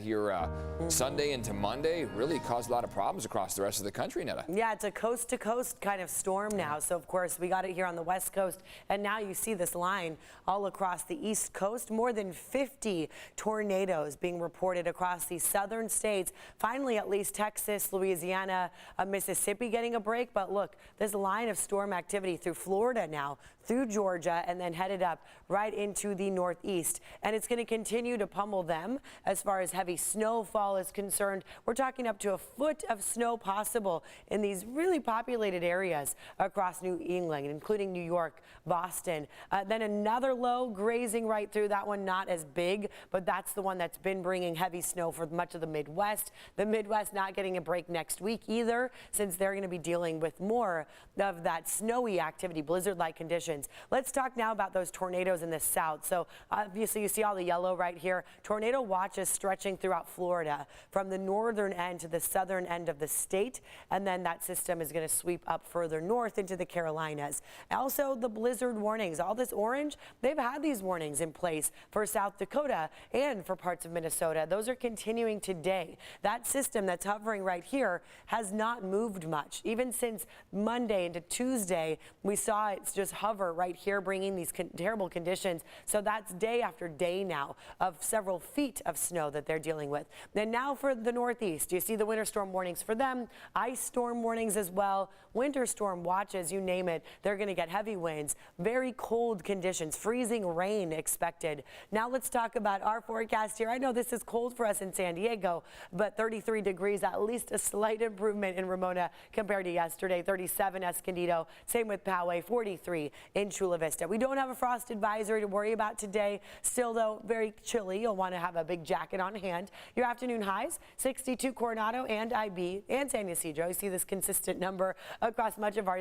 Here Sunday into Monday really caused a lot of problems across the rest of the country, Netta. Yeah, it's a coast-to-coast kind of storm now. So, of course, we got it here on the West Coast. And now you see this line all across the East Coast. More than 50 tornadoes being reported across the southern states. Finally, at least Texas, Louisiana, Mississippi getting a break. But look, this line of storm activity through Florida now, through Georgia, and then headed up right into the Northeast. And it's going to continue to pummel them as far as heavy snowfall is concerned. We're talking up to a foot of snow possible in these really populated areas across New England, including New York, Boston. Then another low grazing right through that one, not as big, but that's the one that's been bringing heavy snow for much of the Midwest. The Midwest not getting a break next week either, since they're going to be dealing with more of that snowy activity, blizzard-like conditions. Let's talk now about those tornadoes in the south. So obviously you see all the yellow right here. Tornado watches stretching throughout Florida from the northern end to the southern end of the state, and then that system is going to sweep up further north into the Carolinas. Also the blizzard warnings, all this orange, they've had these warnings in place for South Dakota and for parts of Minnesota. Those are continuing today. That system that's hovering right here has not moved much. Even since Monday into Tuesday, we saw it just hover right here, bringing these terrible conditions. So that's day after day now of several feet of snow that they're dealing with. Then now for the Northeast, you see the winter storm warnings for them, ice storm warnings as well, winter storm watches, you name it. They're going to get heavy winds, very cold conditions, freezing rain expected. Now let's talk about our forecast here. I know this is cold for us in San Diego, but 33 degrees, at least a slight improvement in Ramona compared to yesterday. 37 Escondido, same with Poway, 43 in Chula Vista. We don't have a frost advisory to worry about today. Still, though, very chilly. You'll want to have a big jacket on hand. Your afternoon highs, 62 Coronado and IB and San Ysidro. You see this consistent number across much of our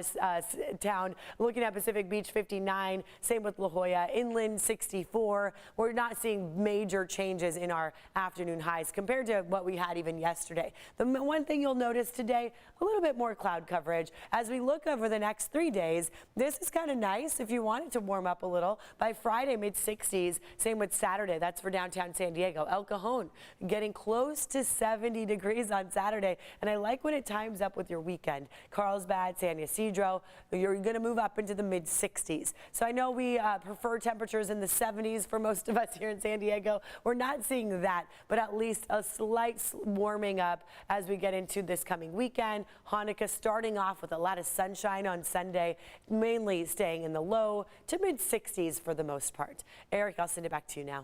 town. Looking at Pacific Beach, 59. Same with La Jolla. Inland, 64. We're not seeing major changes in our afternoon highs compared to what we had even yesterday. The one thing you'll notice today, a little bit more cloud coverage. As we look over the next 3 days, this is kind of nice if you want it to warm up a little. By Friday, mid-60s. Same with Saturday. That's for downtown San Diego. El Cajon getting close to 70 degrees on Saturday. And I like when it times up with your weekend. Carlsbad, San Ysidro, you're going to move up into the mid-60s. So I know we prefer temperatures in the 70s for most of us here in San Diego. We're not seeing that, but at least a slight warming up as we get into this coming weekend. Hanukkah starting off with a lot of sunshine on Sunday, mainly staying in the low to mid-60s for the most part. Eric, I'll send it back to you now.